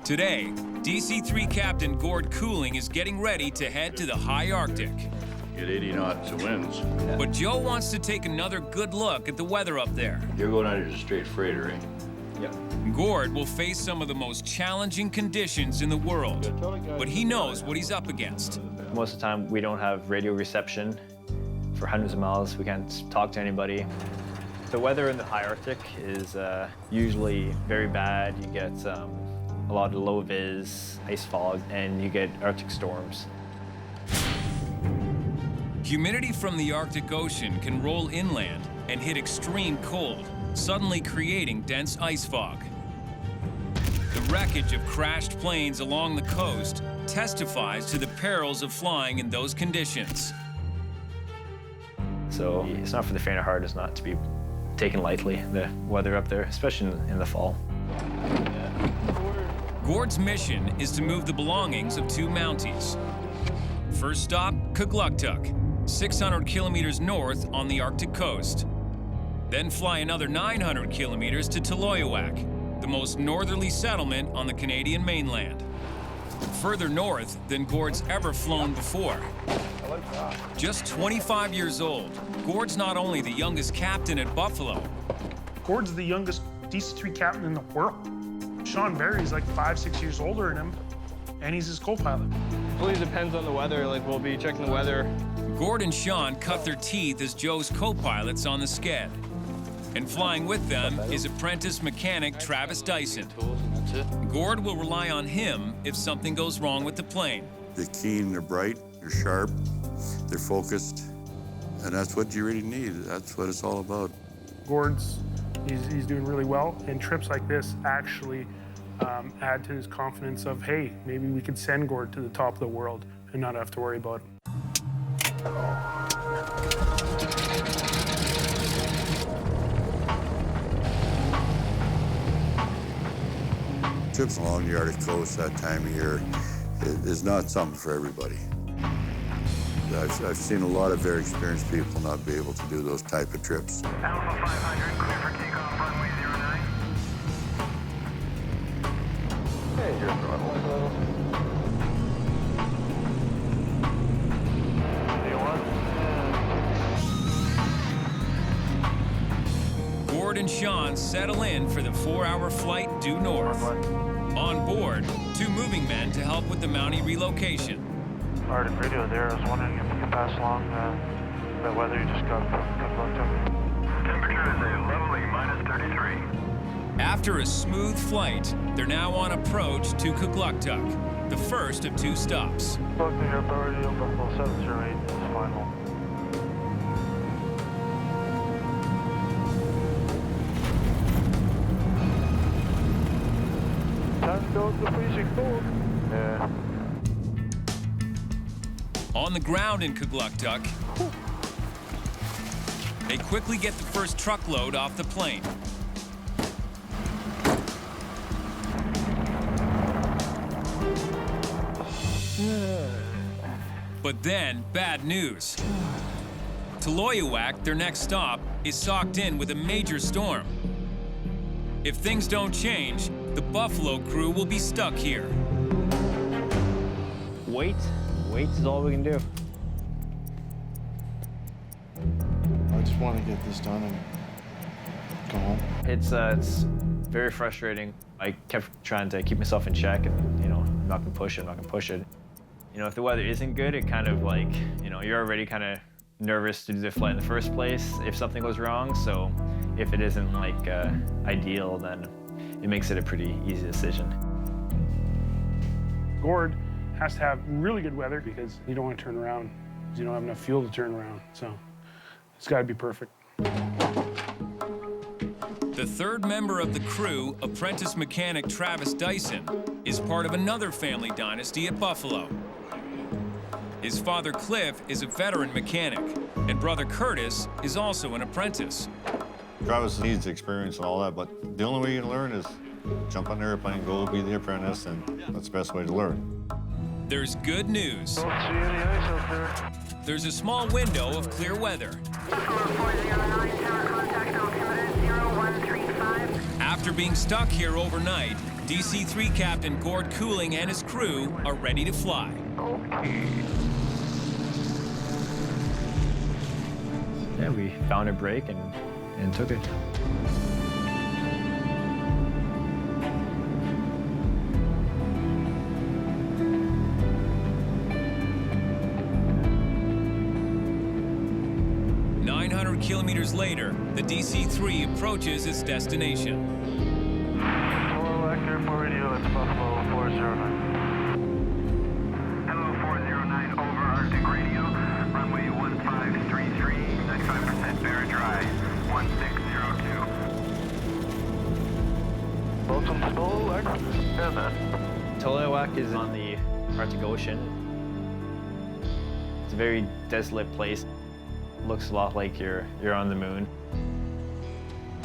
Today, DC-3 Captain Gord Cooling is getting ready to head to the high Arctic. Get 80 knots of winds. But Joe wants to take another good look at the weather up there. You're going out as a straight freighter, eh? Yep. Gord will face some of the most challenging conditions in the world, but he knows what he's up against. Most of the time, we don't have radio reception for hundreds of miles. We can't talk to anybody. The weather in the high Arctic is usually very bad. You get a lot of low vis, ice fog, and you get Arctic storms. Humidity from the Arctic Ocean can roll inland and hit extreme cold, suddenly creating dense ice fog. The wreckage of crashed planes along the coast testifies to the perils of flying in those conditions. So it's not for the faint of heart. It's not to be taken lightly, the weather up there, especially in the fall. Gord's mission is to move the belongings of two Mounties. First stop, Kugluktuk, 600 kilometers north on the Arctic coast. Then fly another 900 kilometers to Taloyawak, the most northerly settlement on the Canadian mainland. Further north than Gord's ever flown before. Just 25 years old, Gord's not only the youngest captain at Buffalo. Gord's the youngest DC-3 captain in the world. Sean Barry's like 5-6 years older than him, and he's his co-pilot. It really depends on the weather. Like, we'll be checking the weather. Gord and Sean cut their teeth as Joe's co-pilots on the Sked. And flying with them is apprentice mechanic Travis Dyson. Gord will rely on him if something goes wrong with the plane. They're keen, they're bright, they're sharp, they're focused, and that's what you really need. That's what it's all about. Gord's, he's doing really well, and trips like this actually add to his confidence of, hey, maybe we could send Gord to the top of the world and not have to worry about him. Trips along the Arctic coast that time of year is not something for everybody. I've seen a lot of very experienced people not be able to do those type of trips. Alpha 500, clear for takeoff, runway 09. Hey, your throttle. Gord and Sean settle in for the 4-hour flight due north. On board, two moving men to help with the Mountie relocation. Arctic radio there. I was wondering if you could pass along the weather you just got looked up. Temperature is a lovely -33. After a smooth flight, they're now on approach to Kugluktuk, the first of two stops. Buckley Authority, Buffalo 708 is final. Time to go to the freezing cold. Yeah. On the ground in Kugluktuk, they quickly get the first truckload off the plane. But then, bad news. Taloyawak, their next stop, is socked in with a major storm. If things don't change, the Buffalo crew will be stuck here. Wait is all we can do. I just want to get this done and go home. It's very frustrating. I kept trying to keep myself in check and, I'm not gonna push it. If the weather isn't good, it kind of like, you're already kind of nervous to do the flight in the first place if something goes wrong. So if it isn't like ideal, then it makes it a pretty easy decision. Gord has to have really good weather because you don't want to turn around because you don't have enough fuel to turn around. So it's got to be perfect. The third member of the crew, apprentice mechanic Travis Dyson, is part of another family dynasty at Buffalo. His father, Cliff, is a veteran mechanic, and brother Curtis is also an apprentice. Travis needs experience and all that, but the only way you can learn is jump on an airplane, go be the apprentice, and that's the best way to learn. There's good news. Don't see any ice out there. There's a small window of clear weather. Buffalo 409, tower contact altimeter 0135. After being stuck here overnight, DC-3 Captain Gord Cooling and his crew are ready to fly. Yeah, we found a break and took it. Kilometers later, the DC-3 approaches its destination. Hello, Airport Radio, it's Buffalo 409. Hello, 409, over Arctic Radio. Runway 1533, 95% bear dry, 1602. Welcome to Yellowknife. Yeah, man. WWII is on the Arctic Ocean. It's a very desolate place. Looks a lot like you're on the moon.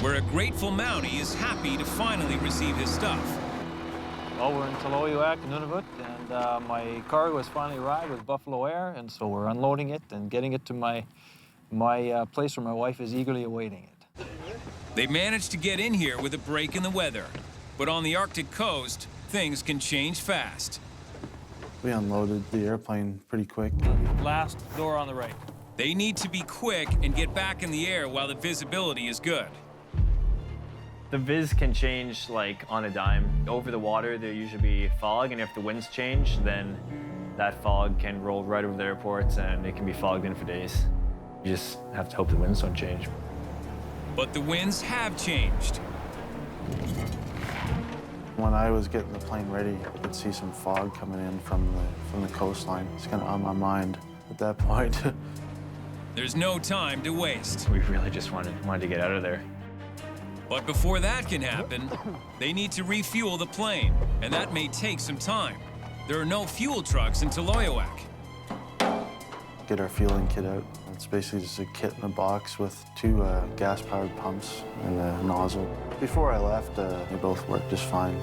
Where a grateful Mountie is happy to finally receive his stuff. Well, we're in WWII-era, and my cargo has finally arrived with Buffalo Air, and so we're unloading it and getting it to my place where my wife is eagerly awaiting it. They managed to get in here with a break in the weather, but on the Arctic coast, things can change fast. We unloaded the airplane pretty quick. Last door on the right. They need to be quick and get back in the air while the visibility is good. The viz can change like on a dime. Over the water, there usually be fog, and if the winds change, then that fog can roll right over the airports and it can be fogged in for days. You just have to hope the winds don't change. But the winds have changed. When I was getting the plane ready, I could see some fog coming in from the coastline. It's kind of on my mind at that point. There's no time to waste. We really just wanted to get out of there. But before that can happen, they need to refuel the plane, and that may take some time. There are no fuel trucks in WWII. Get our fueling kit out. It's basically just a kit in a box with two gas-powered pumps and a nozzle. Before I left, they both worked just fine.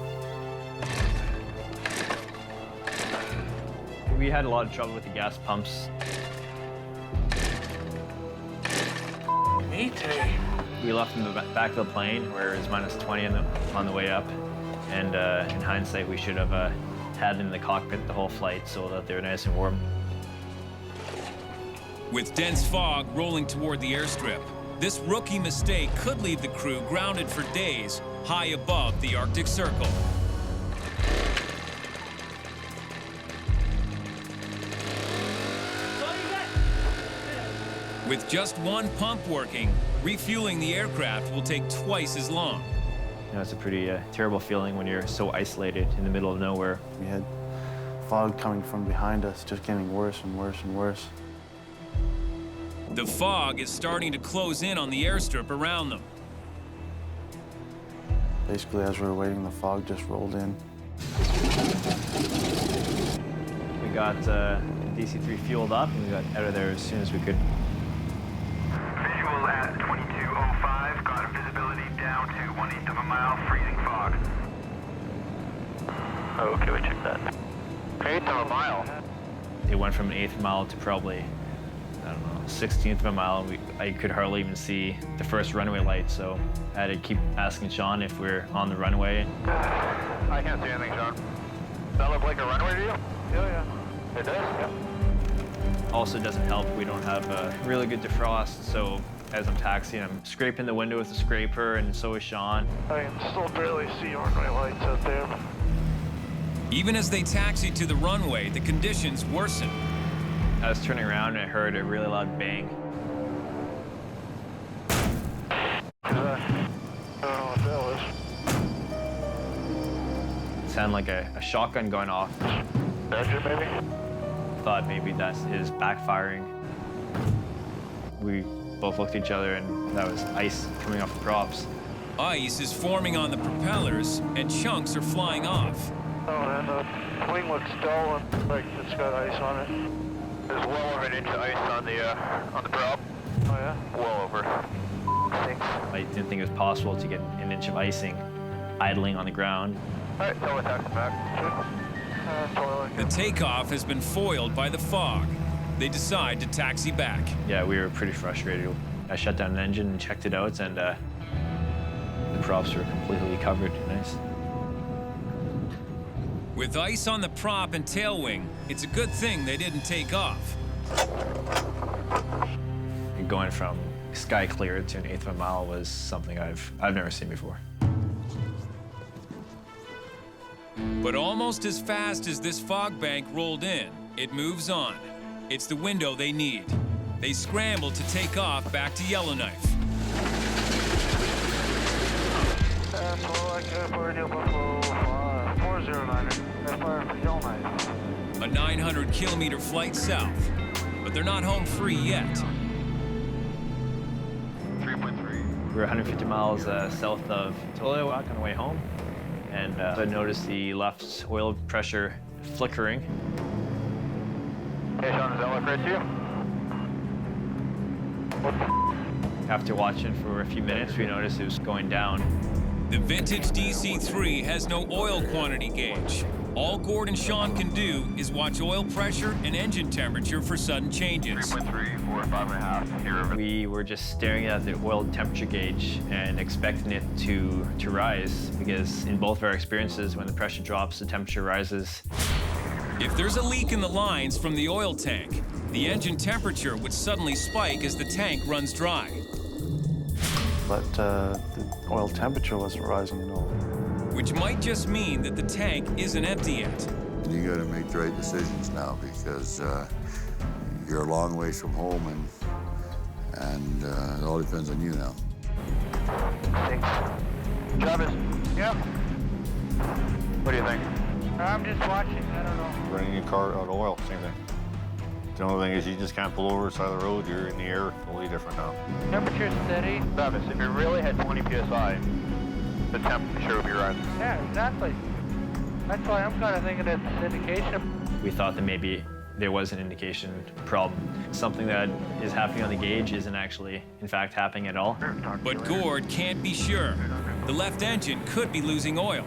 We had a lot of trouble with the gas pumps. We left in the back of the plane where it was -20 on the way up. And in hindsight, we should have had them in the cockpit the whole flight so that they were nice and warm. With dense fog rolling toward the airstrip, this rookie mistake could leave the crew grounded for days high above the Arctic Circle. With just one pump working, refueling the aircraft will take twice as long. You know, it's a pretty terrible feeling when you're so isolated in the middle of nowhere. We had fog coming from behind us, just getting worse and worse and worse. The fog is starting to close in on the airstrip around them. Basically, as we were waiting, the fog just rolled in. We got DC-3 fueled up and we got out of there as soon as we could. Visual at 2205, got visibility down to 1/8 of a mile, freezing fog. Okay, we checked that. 1/8 of a mile. It went from an 1/8 mile to probably, I don't know, 1/16 of a mile. I could hardly even see the first runway light, so I had to keep asking Sean if we're on the runway. I can't see anything, Sean. Does that look like a runway to you? Yeah. It does? Yeah. Also doesn't help, we don't have a really good defrost, so as I'm taxiing, I'm scraping the window with a scraper, and so is Sean. I can still barely see runway lights out there. Even as they taxied to the runway, the conditions worsened. I was turning around and I heard a really loud bang. I don't know what that was. It sounded like a shotgun going off. Badger, maybe? Thought maybe that is backfiring. We both looked at each other and that was ice coming off the props. Ice is forming on the propellers, and chunks are flying off. Oh, and the wing looks dull and like it's got ice on it. There's well over an inch of ice on the prop. Oh, yeah? Well over. Thanks. I didn't think it was possible to get an inch of icing idling on the ground. All right, so we're taxing back. The takeoff has been foiled by the fog. They decide to taxi back. Yeah, we were pretty frustrated. I shut down an engine and checked it out, and The props were completely covered in ice. With ice on the prop and tail wing, it's a good thing they didn't take off. Going from sky clear to 1/8 of a mile was something I've never seen before. But almost as fast as this fog bank rolled in, it moves on. It's the window they need. They scramble to take off back to Yellowknife. Buffalo 409, fire for Yellowknife. A 900-kilometer flight south, but they're not home free yet. 3.3. We were 150 miles south of Yellowknife on the way home, and I noticed the left oil pressure flickering. Hey, Sean, does that look right to you? After watching for a few minutes, we noticed it was going down. The vintage DC-3 has no oil quantity gauge. All Gord and Sean can do is watch oil pressure and engine temperature for sudden changes. 3.3, 4, 5.5. Here. We were just staring at the oil temperature gauge and expecting it to rise, because in both of our experiences, when the pressure drops, the temperature rises. If there's a leak in the lines from the oil tank, the engine temperature would suddenly spike as the tank runs dry. But the oil temperature wasn't rising at all. Which might just mean that the tank isn't empty yet. And you got to make the right decisions now, because you're a long way from home, and it all depends on you now. Thanks. Travis? Yep. What do you think? I'm just watching, I don't know. Running your car out of oil, same thing. The only thing is you just can't pull over the side of the road. You're in the air, totally different now. Temperature's steady. Travis, if it really had 20 psi, the temperature would be rising. Yeah, exactly. That's why I'm kind of thinking it's an indication. We thought that maybe there was an indication problem. Something that is happening on the gauge isn't actually, in fact, happening at all. But Gord can't be sure. The left engine could be losing oil.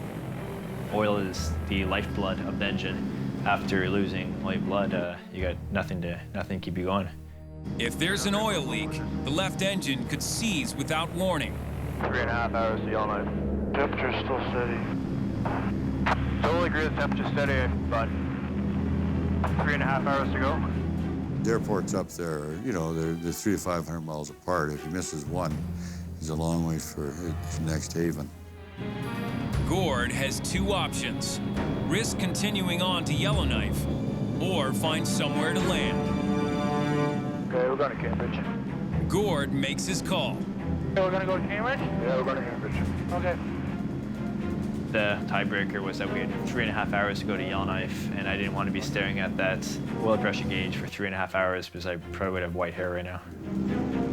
Oil is the lifeblood of the engine. After losing all your blood, you got nothing to keep you going. If there's an oil leak, the left engine could seize without warning. 3.5 hours to Yellowknife. Temperature's still steady. Totally agree the temperature's steady, but 3.5 hours to go. The airport's up there, you know, they're 300 to 500 miles apart. If he misses one, he's a long way for his next haven. Gord has two options. Risk continuing on to Yellowknife, or find somewhere to land. Okay, we're going to Cambridge. Gord makes his call. Okay, we're going to go to Cambridge? Yeah, we're going to Cambridge. Okay. The tiebreaker was that we had 3.5 hours to go to Yellowknife, and I didn't want to be staring at that oil pressure gauge for 3.5 hours, because I probably would have white hair right now.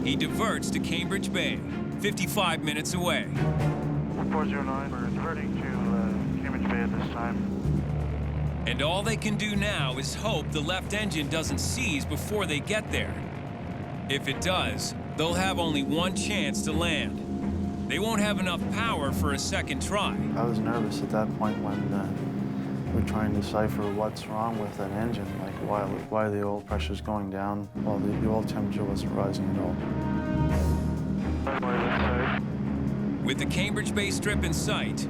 He diverts to Cambridge Bay, 55 minutes away. 409, we're diverting to Cambridge Bay at this time. And all they can do now is hope the left engine doesn't seize before they get there. If it does, they'll have only one chance to land. They won't have enough power for a second try. I was nervous at that point when we're trying to decipher what's wrong with that engine, like why the oil pressure's going down while the oil temperature wasn't rising at all. With the Cambridge Bay Strip in sight,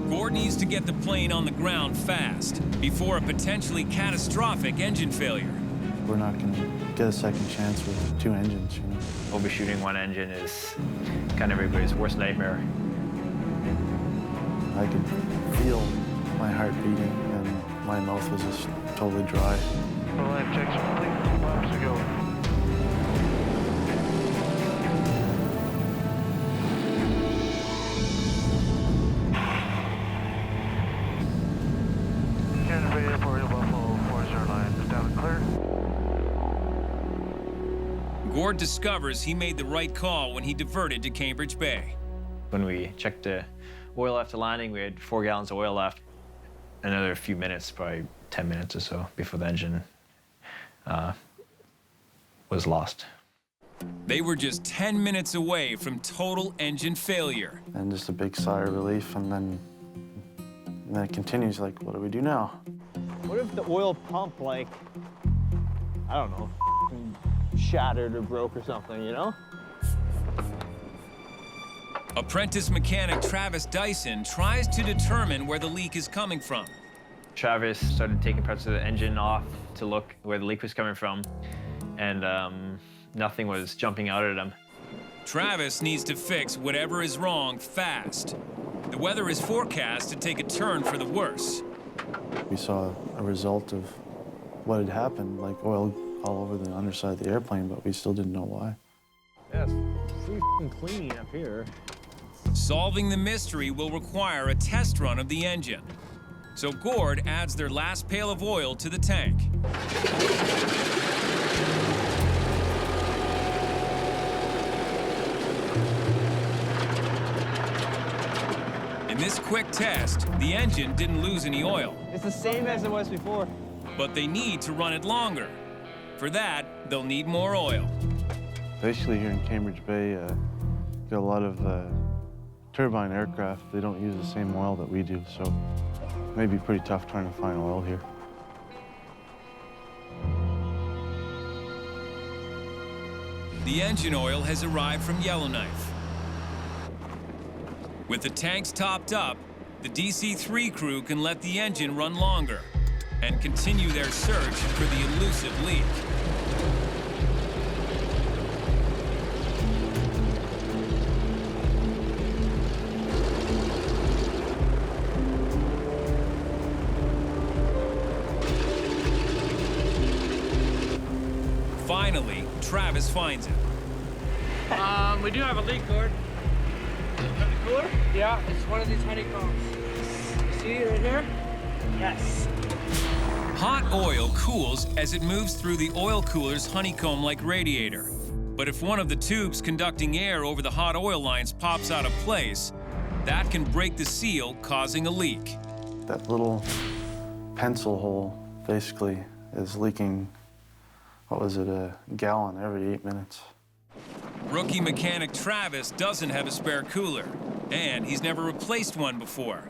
Gord needs to get the plane on the ground fast before a potentially catastrophic engine failure. We're not going to get a second chance with two engines, you know. Overshooting one engine is kind of everybody's worst nightmare. I could feel my heart beating and my mouth was just totally dry. The life checks complete 2 laps ago. Cambridge Bay Airport, Buffalo 409, is down and clear. Gord discovers he made the right call when he diverted to Cambridge Bay. When we checked the oil after landing, we had 4 gallons of oil left. Another few minutes, probably 10 minutes or so, before the engine was lost. They were just 10 minutes away from total engine failure. And just a big sigh of relief, and then it continues, like, what do we do now? What if the oil pump, like, I don't know, shattered or broke or something, you know? Apprentice mechanic Travis Dyson tries to determine where the leak is coming from. Travis started taking parts of the engine off to look where the leak was coming from, and nothing was jumping out at him. Travis needs to fix whatever is wrong fast. The weather is forecast to take a turn for the worse. We saw a result of what had happened, like oil all over the underside of the airplane, but we still didn't know why. Yeah, it's pretty clean up here. Solving the mystery will require a test run of the engine. So Gord adds their last pail of oil to the tank. In this quick test, the engine didn't lose any oil. It's the same as it was before. But they need to run it longer. For that, they'll need more oil. Basically, here in Cambridge Bay, got a lot of turbine aircraft. They don't use the same oil that we do, so it may be pretty tough trying to find oil here. The engine oil has arrived from Yellowknife. With the tanks topped up, the DC-3 crew can let the engine run longer and continue their search for the elusive leak. Finally, Travis finds it. We do have a leak, Gord. Cooler? Yeah, it's one of these honeycombs. You see it right here? Yes. Hot oil cools as it moves through the oil cooler's honeycomb-like radiator. But if one of the tubes conducting air over the hot oil lines pops out of place, that can break the seal, causing a leak. That little pencil hole basically is leaking, what was it, a gallon every 8 minutes. Rookie mechanic Travis doesn't have a spare cooler, and he's never replaced one before.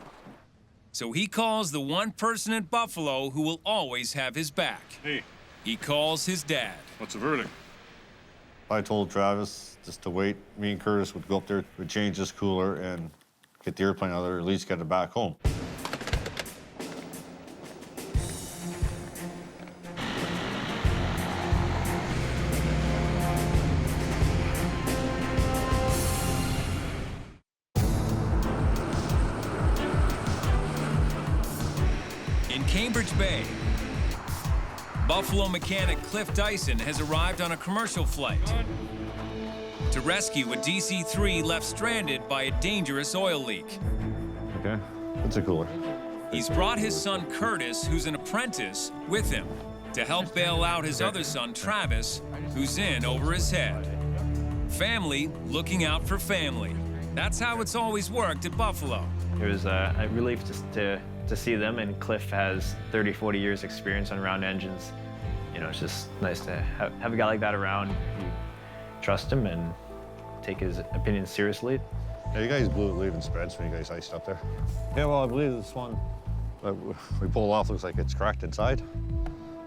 So he calls the one person at Buffalo who will always have his back. Hey. He calls his dad. What's the verdict? I told Travis just to wait. Me and Curtis would go up there, would change this cooler and get the airplane out of there, at least get it back home. Cambridge Bay. Buffalo mechanic Cliff Dyson has arrived on a commercial flight to rescue a DC-3 left stranded by a dangerous oil leak. Okay, it's a cooler. He's brought his son Curtis, who's an apprentice, with him to help bail out his other son Travis, who's in over his head. Family looking out for family. That's how it's always worked at Buffalo. It was a relief just to see them, and Cliff has 30, 40 years experience on round engines. You know, it's just nice to have a guy like that around. You trust him and take his opinion seriously. Yeah, you guys blew it leaving spreads when you guys iced up there. Yeah, well, I believe this one that we pulled off looks like it's cracked inside.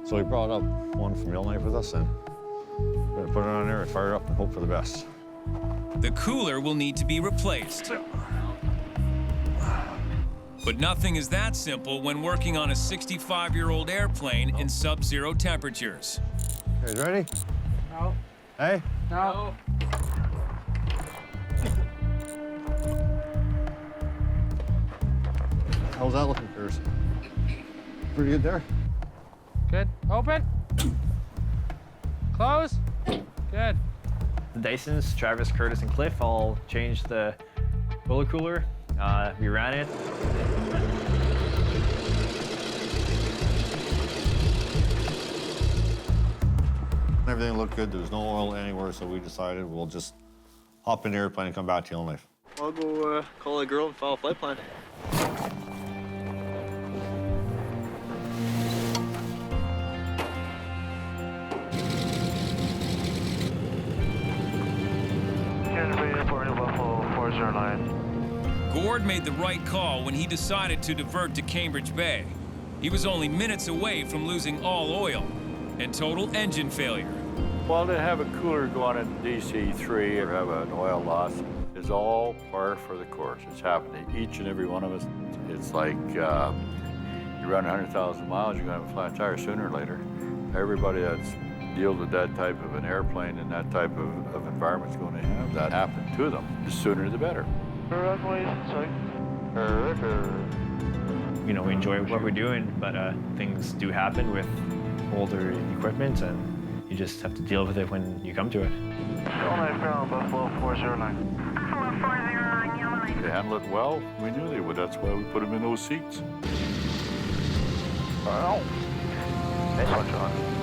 So we brought up one from Yellowknife with us, and we're gonna put it on there and fire it up and hope for the best. The cooler will need to be replaced. But nothing is that simple when working on a 65-year-old airplane in sub-zero temperatures. You guys ready? No. Hey? No. How's that looking, Curtis? Pretty good there? Good. Open. Close. Good. The Dysons, Travis, Curtis, and Cliff all changed the oil cooler. We ran it. Everything looked good. There was no oil anywhere, so we decided we'll just hop in the airplane and come back to Yellowknife. I'll go call a girl and file a flight plan. Cambridge Bay Airport, Buffalo 409. Gord made the right call when he decided to divert to Cambridge Bay. He was only minutes away from losing all oil and total engine failure. Well, to have a cooler go on in DC-3 or have an oil loss is all par for the course. It's happening to each and every one of us. It's like you run 100,000 miles, you're going to have a flat tire sooner or later. Everybody that's dealt with that type of an airplane and that type of environment is going to have that happen to them. The sooner the better. Runways in sight. You know, we enjoy what we're doing, but things do happen with older equipment, and you just have to deal with it when you come to it. Yellowknife ground, Buffalo 409. Buffalo 409, Yellowknife. They handle it well. We knew they would. That's why we put them in those seats. Nice one, Sean.